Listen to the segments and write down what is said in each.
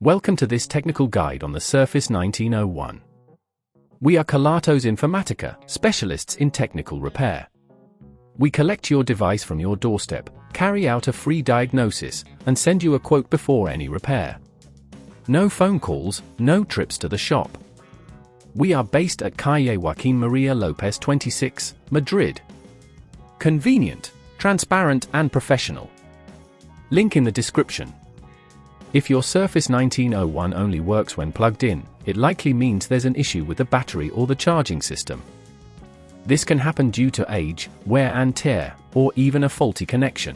Welcome to this technical guide on the Surface 1901. We are Kelatos Informatica, specialists in technical repair. We collect your device from your doorstep, carry out a free diagnosis, and send you a quote before any repair. No phone calls, no trips to the shop. We are based at Calle Joaquín María López 26, Madrid. Convenient, transparent and professional. Link in the description. If your Surface 1901 only works when plugged in, it likely means there's an issue with the battery or the charging system. This can happen due to age, wear and tear, or even a faulty connection.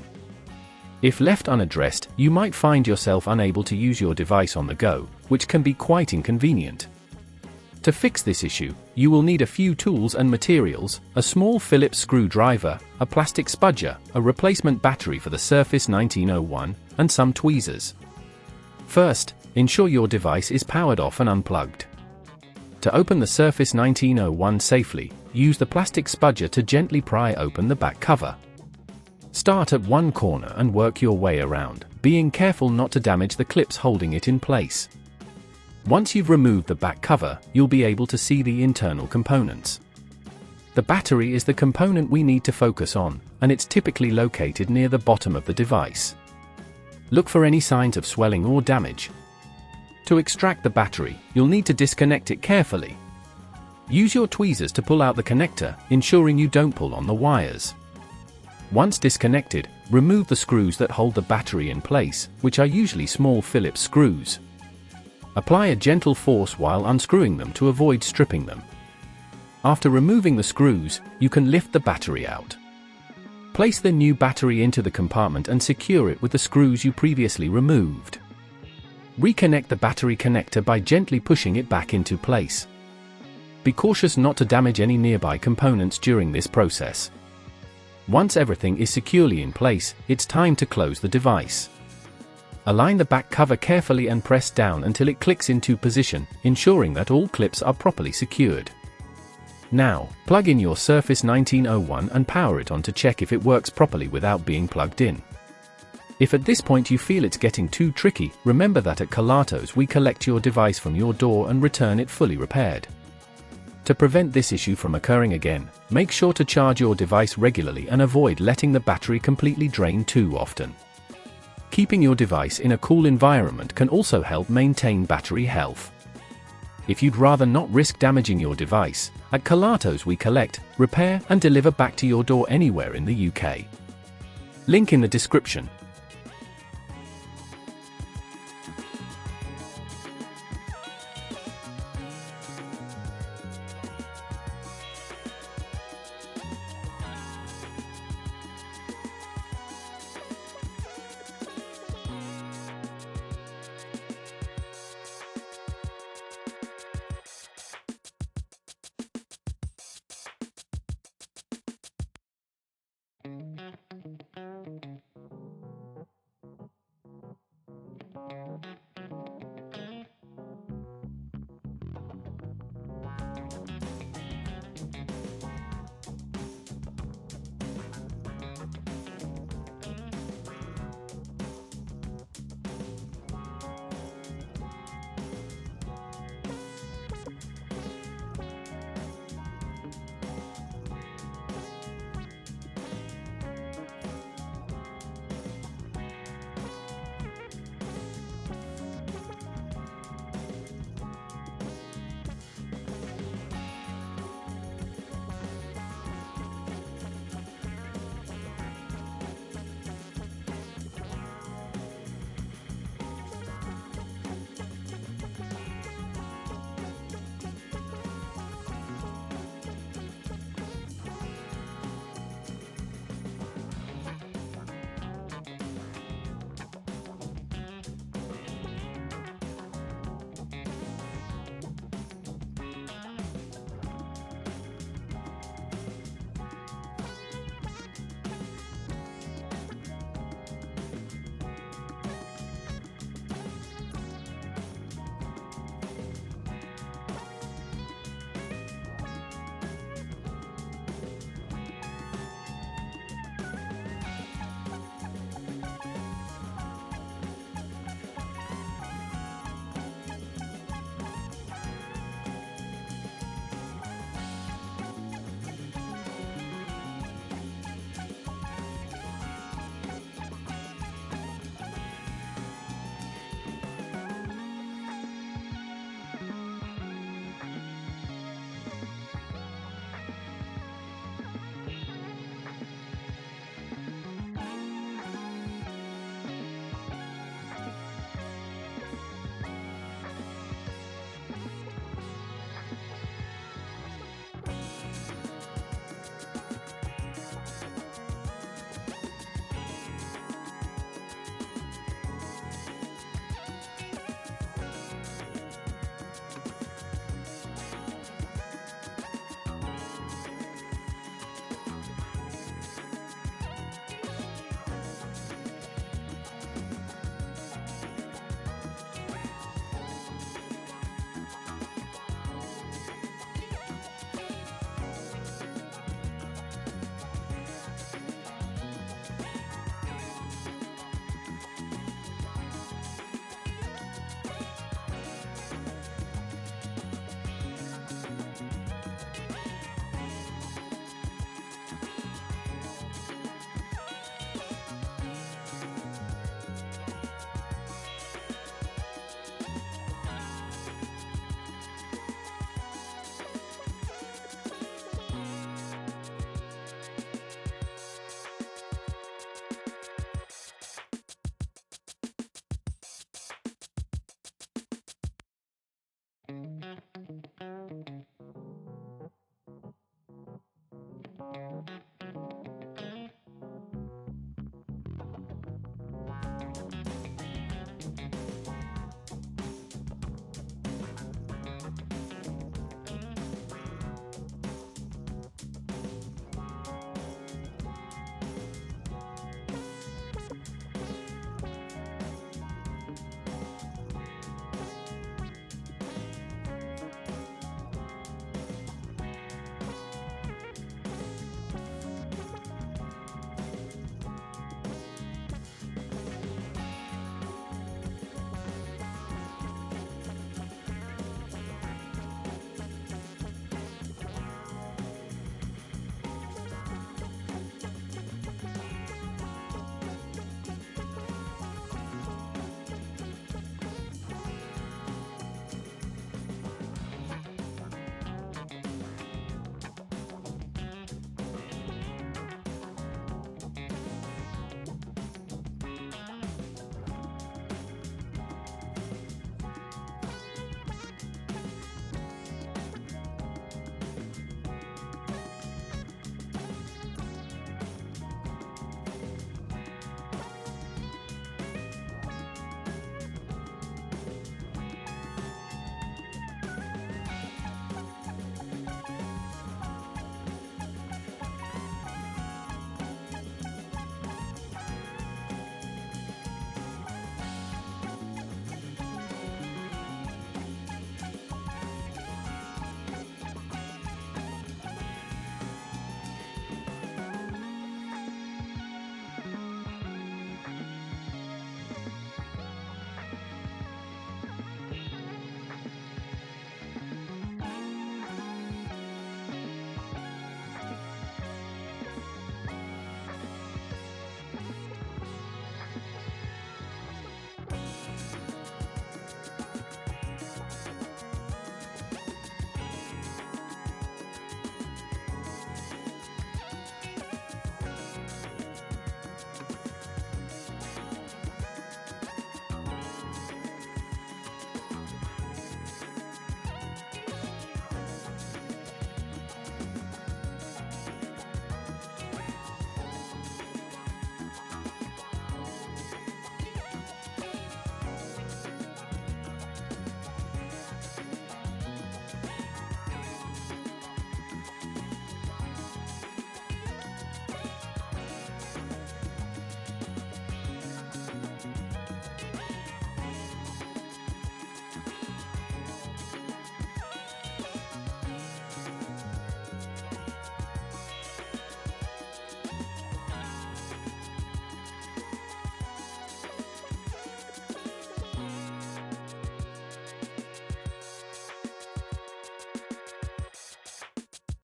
If left unaddressed, you might find yourself unable to use your device on the go, which can be quite inconvenient. To fix this issue, you will need a few tools and materials: a small Phillips screwdriver, a plastic spudger, a replacement battery for the Surface 1901, and some tweezers. First, ensure your device is powered off and unplugged. To open the Surface 1901 safely, use the plastic spudger to gently pry open the back cover. Start at one corner and work your way around, being careful not to damage the clips holding it in place. Once you've removed the back cover, you'll be able to see the internal components. The battery is the component we need to focus on, and it's typically located near the bottom of the device. Look for any signs of swelling or damage. To extract the battery, you'll need to disconnect it carefully. Use your tweezers to pull out the connector, ensuring you don't pull on the wires. Once disconnected, remove the screws that hold the battery in place, which are usually small Phillips screws. Apply a gentle force while unscrewing them to avoid stripping them. After removing the screws, you can lift the battery out. Place the new battery into the compartment and secure it with the screws you previously removed. Reconnect the battery connector by gently pushing it back into place. Be cautious not to damage any nearby components during this process. Once everything is securely in place, it's time to close the device. Align the back cover carefully and press down until it clicks into position, ensuring that all clips are properly secured. Now, plug in your Surface 1901 and power it on to check if it works properly without being plugged in. If at this point you feel it's getting too tricky, remember that at Kelatos we collect your device from your door and return it fully repaired. To prevent this issue from occurring again, make sure to charge your device regularly and avoid letting the battery completely drain too often. Keeping your device in a cool environment can also help maintain battery health. If you'd rather not risk damaging your device, at Kelatos we collect, repair and deliver back to your door anywhere in the UK. Link in the description.